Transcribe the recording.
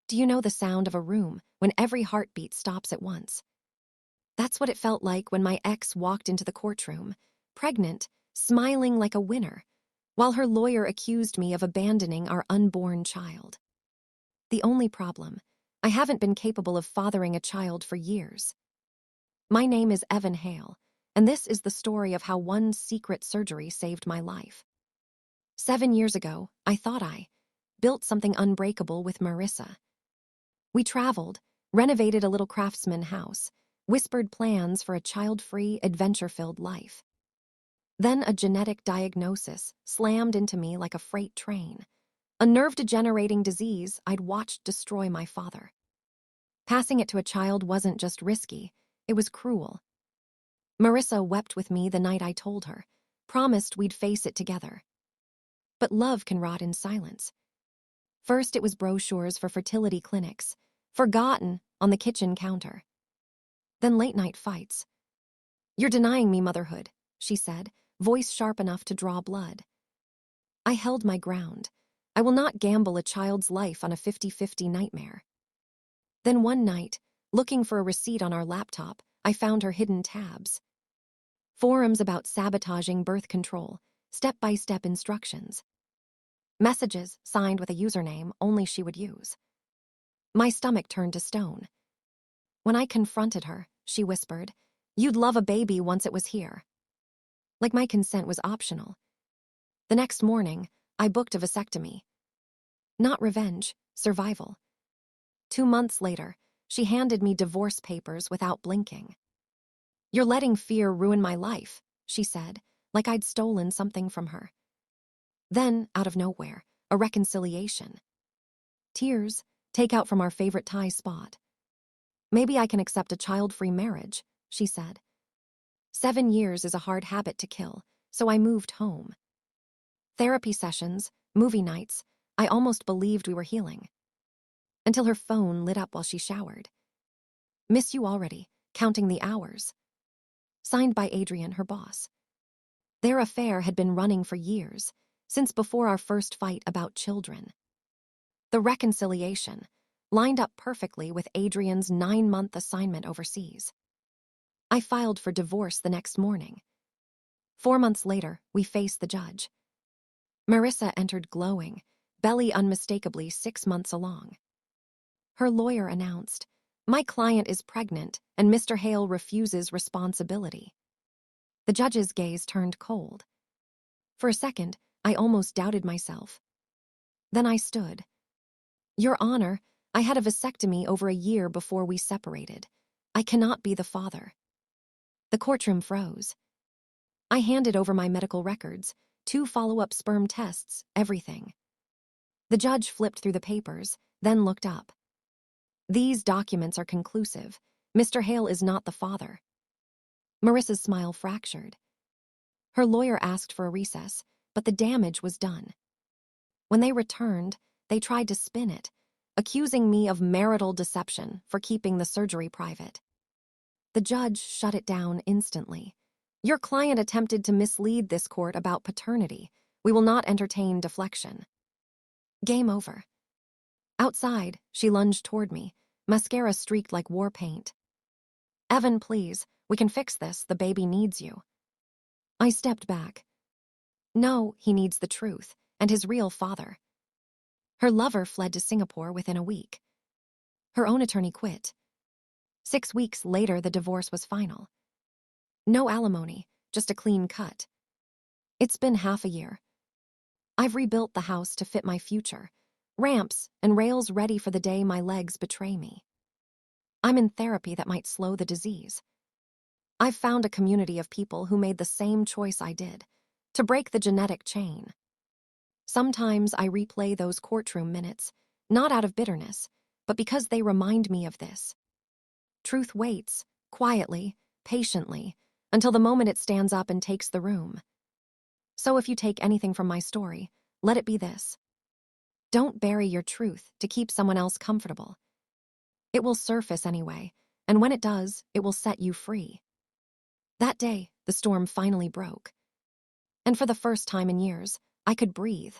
Do you know the sound of a room when every heartbeat stops at once? That's what it felt like when my ex walked into the courtroom, pregnant, smiling like a winner, while her lawyer accused me of abandoning our unborn child. The only problem, I haven't been capable of fathering a child for years. My name is Evan Hale, and this is the story of how one secret surgery saved my life. 7 years ago, I thought I built something unbreakable with Marissa. We traveled, renovated a little craftsman house, whispered plans for a child-free, adventure-filled life. Then a genetic diagnosis slammed into me like a freight train, a nerve-degenerating disease I'd watched destroy my father. Passing it to a child wasn't just risky, it was cruel. Marissa wept with me the night I told her, promised we'd face it together. But love can rot in silence. First it was brochures for fertility clinics, forgotten on the kitchen counter. Then late-night fights. "You're denying me motherhood," she said, voice sharp enough to draw blood. I held my ground. I will not gamble a child's life on a 50-50 nightmare. Then one night, looking for a receipt on our laptop, I found her hidden tabs. Forums about sabotaging birth control, step-by-step instructions. Messages signed with a username only she would use. My stomach turned to stone. When I confronted her, she whispered, "You'd love a baby once it was here." Like my consent was optional. The next morning, I booked a vasectomy. Not revenge, survival. 2 months later, she handed me divorce papers without blinking. "You're letting fear ruin my life," she said, like I'd stolen something from her. Then, out of nowhere, a reconciliation. Tears, takeout from our favorite Thai spot. "Maybe I can accept a child-free marriage," she said. 7 years is a hard habit to kill, so I moved home. Therapy sessions, movie nights, I almost believed we were healing. Until her phone lit up while she showered. "Miss you already, counting the hours." Signed by Adrian, her boss. Their affair had been running for years, since before our first fight about children. The reconciliation lined up perfectly with Adrian's 9-month assignment overseas. I filed for divorce the next morning. 4 months later, we faced the judge. Marissa entered glowing, belly unmistakably 6 months along. Her lawyer announced, "My client is pregnant and Mr. Hale refuses responsibility." The judge's gaze turned cold. For a second, I almost doubted myself. Then I stood. "Your Honor, I had a vasectomy over a year before we separated. I cannot be the father." The courtroom froze. I handed over my medical records, 2 follow-up sperm tests, everything. The judge flipped through the papers, then looked up. "These documents are conclusive. Mr. Hale is not the father." Marissa's smile fractured. Her lawyer asked for a recess, but the damage was done. When they returned, they tried to spin it, accusing me of marital deception for keeping the surgery private. The judge shut it down instantly. "Your client attempted to mislead this court about paternity. We will not entertain deflection." Game over. Outside, she lunged toward me, mascara streaked like war paint. "Evan, please, we can fix this, the baby needs you." I stepped back. "No, he needs the truth, and his real father." Her lover fled to Singapore within a week. Her own attorney quit. 6 weeks later, the divorce was final. No alimony, just a clean cut. It's been half a year. I've rebuilt the house to fit my future, ramps and rails ready for the day my legs betray me. I'm in therapy that might slow the disease. I've found a community of people who made the same choice I did, to break the genetic chain. Sometimes I replay those courtroom minutes, not out of bitterness, but because they remind me of this. Truth waits, quietly, patiently, until the moment it stands up and takes the room. So if you take anything from my story, let it be this. Don't bury your truth to keep someone else comfortable. It will surface anyway, and when it does, it will set you free. That day, the storm finally broke. And for the first time in years, I could breathe.